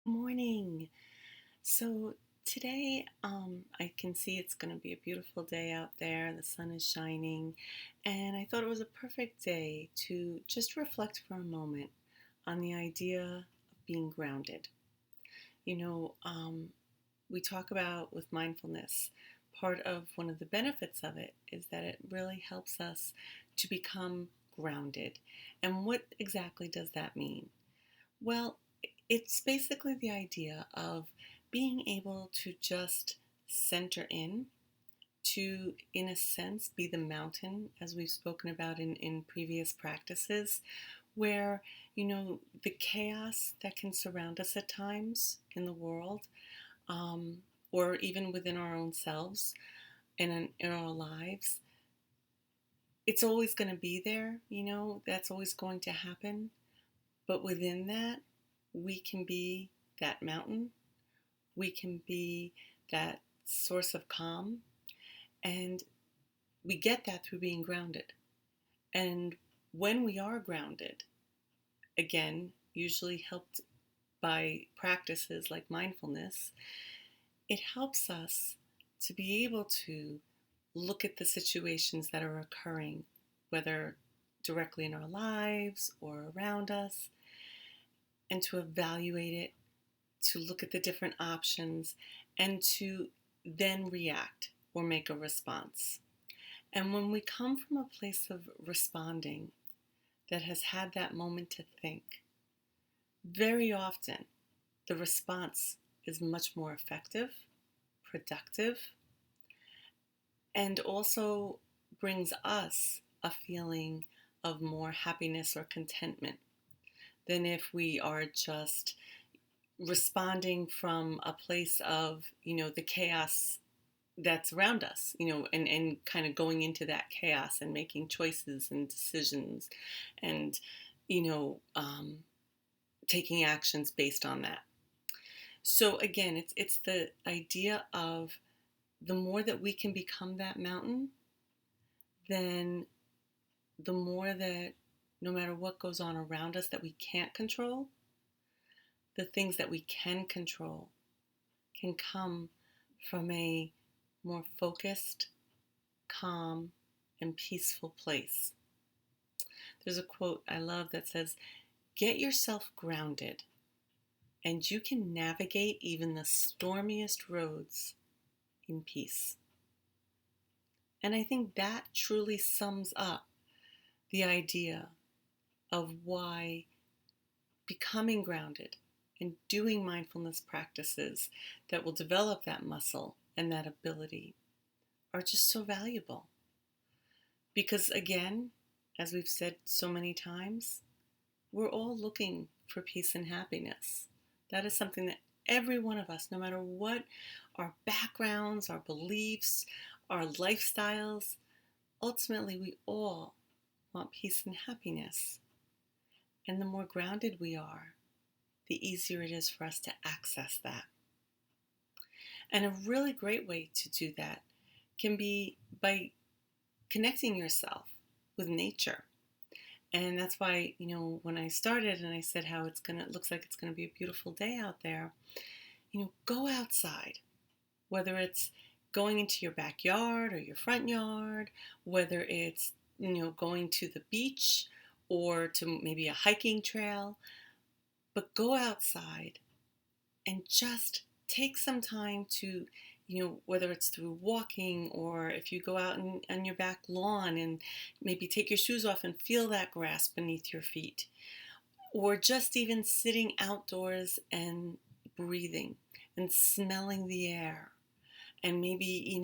Morning. So today, I can see it's going to be a beautiful day out there. The sun is shining, and I thought it was a perfect day to just reflect for a moment on the idea of being grounded. You know, we talk about with mindfulness, part of one of the benefits of it is that it really helps us to become grounded. And what exactly does that mean? Well, it's basically the idea of being able to just center in to, in a sense, be the mountain, as we've spoken about in previous practices, where, the chaos that can surround us at times in the world, um, or even within our own selves and in our lives, it's always going to be there, that's always going to happen. But within that, we can be that mountain, we can be that source of calm, and we get that through being grounded. And when we are grounded, again, usually helped by practices like mindfulness, it helps us to be able to look at the situations that are occurring, whether directly in our lives or around us, and to evaluate it, to look at the different options, and to then react or make a response. And when we come from a place of responding that has had that moment to think, very often the response is much more effective, productive, and also brings us a feeling of more happiness or contentment than if we are just responding from a place of, the chaos that's around us, and kind of going into that chaos and making choices and decisions and, you know, um, taking actions based on that. So again, it's the idea of the more that we can become that mountain, then the more that no matter what goes on around us that we can't control, the things that we can control can come from a more focused, calm, and peaceful place. There's a quote I love that says, "Get yourself grounded, and you can navigate even the stormiest roads in peace." And I think that truly sums up the idea of why becoming grounded and doing mindfulness practices that will develop that muscle and that ability are just so valuable. Because again, as we've said so many times, we're all looking for peace and happiness. That is something that every one of us, no matter what our backgrounds, our beliefs, our lifestyles, ultimately we all want peace and happiness. And the more grounded we are, the easier it is for us to access that. And a really great way to do that can be by connecting yourself with nature. And that's why, when I started and I said how it looks like it's gonna be a beautiful day out there, go outside, whether it's going into your backyard or your front yard, whether it's, going to the beach or to maybe a hiking trail, but go outside and just take some time to, whether it's through walking or if you go out on your back lawn and maybe take your shoes off and feel that grass beneath your feet, or just even sitting outdoors and breathing and smelling the air. And maybe,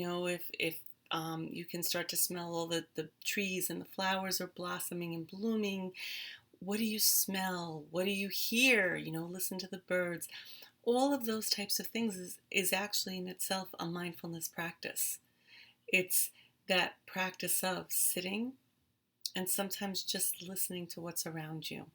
if you can start to smell all the trees and the flowers are blossoming and blooming. What do you smell? What do you hear? Listen to the birds. All of those types of things is actually in itself a mindfulness practice. It's that practice of sitting and sometimes just listening to what's around you.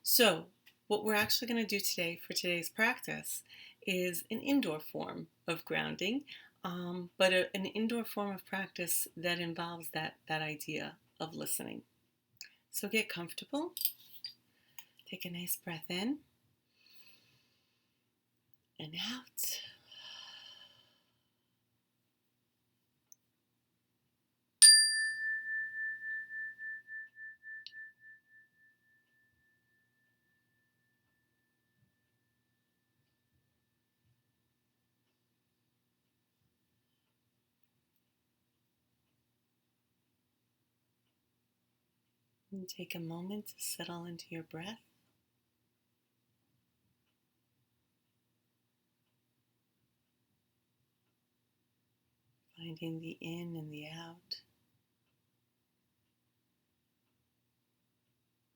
So, what we're actually going to do today for today's practice is an indoor form of grounding, but an indoor form of practice that involves that idea of listening. So get comfortable, take a nice breath in, and out. And take a moment to settle into your breath, finding the in and the out,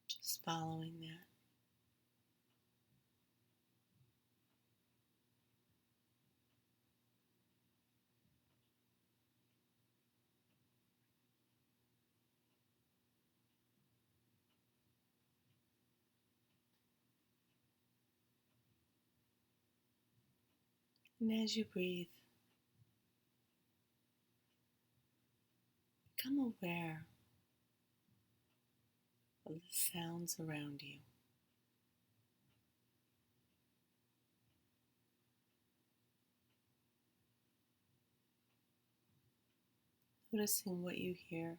just following that. And as you breathe, become aware of the sounds around you. Noticing what you hear.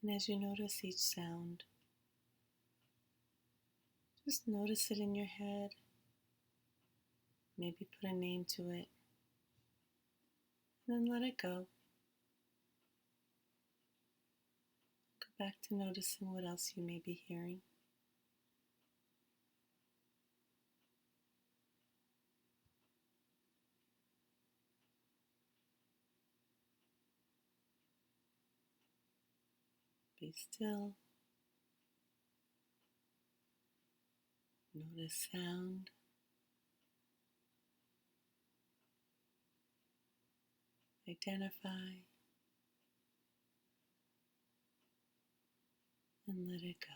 And as you notice each sound, just notice it in your head. Maybe put a name to it. And then let it go. Go back to noticing what else you may be hearing. Be still. Notice sound. Identify. And let it go.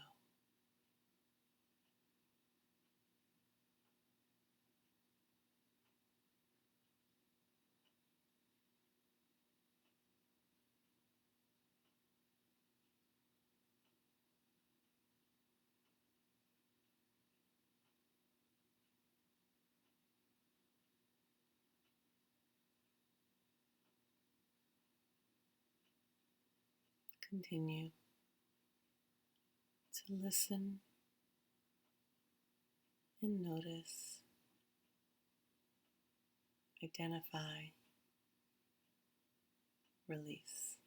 Continue to listen and notice, identify, release.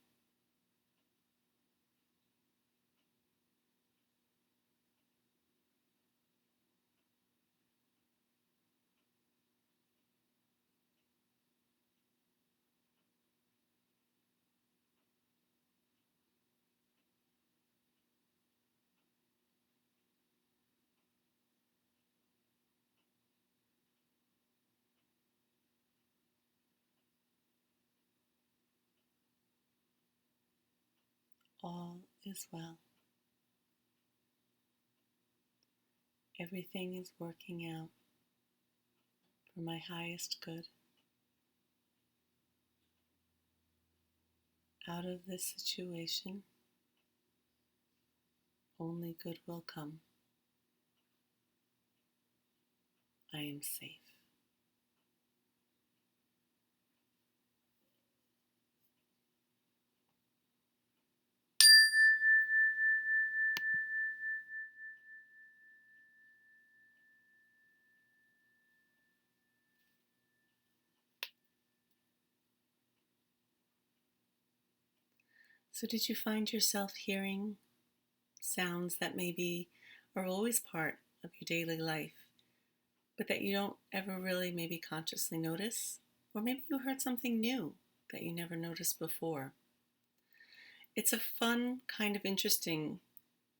All is well. Everything is working out for my highest good. Out of this situation, only good will come. I am safe. So, did you find yourself hearing sounds that maybe are always part of your daily life, but that you don't ever really maybe consciously notice? Or maybe you heard something new that you never noticed before. It's a fun, kind of interesting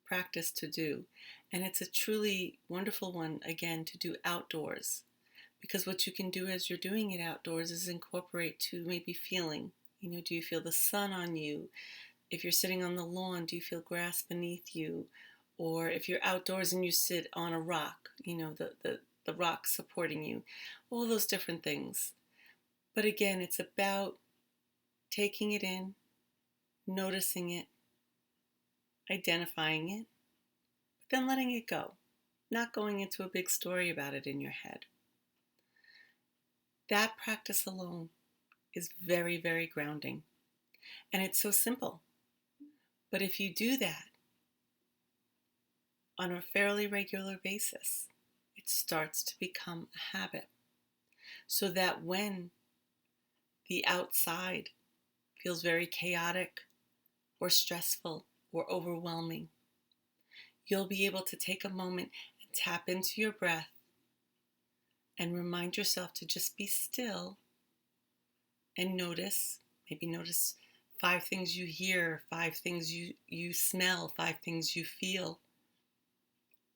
practice to do, and it's a truly wonderful one, again, to do outdoors. Because what you can do as you're doing it outdoors is incorporate to maybe feeling. Do you feel the sun on you? If you're sitting on the lawn, do you feel grass beneath you? Or if you're outdoors and you sit on a rock, the rock supporting you, all those different things. But again, it's about taking it in, noticing it, identifying it, but then letting it go, not going into a big story about it in your head. That practice alone is very, very grounding. And it's so simple. But if you do that on a fairly regular basis, it starts to become a habit. So that when the outside feels very chaotic or stressful or overwhelming, you'll be able to take a moment and tap into your breath and remind yourself to just be still and maybe notice 5 things you hear, 5 things you smell, 5 things you feel.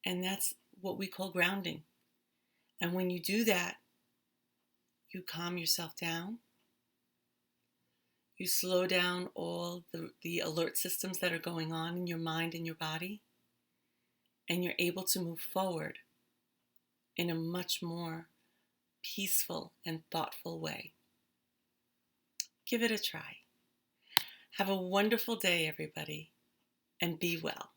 And that's what we call grounding. And when you do that, you calm yourself down. You slow down all the alert systems that are going on in your mind and your body. And you're able to move forward in a much more peaceful and thoughtful way. Give it a try. Have a wonderful day, everybody, and be well.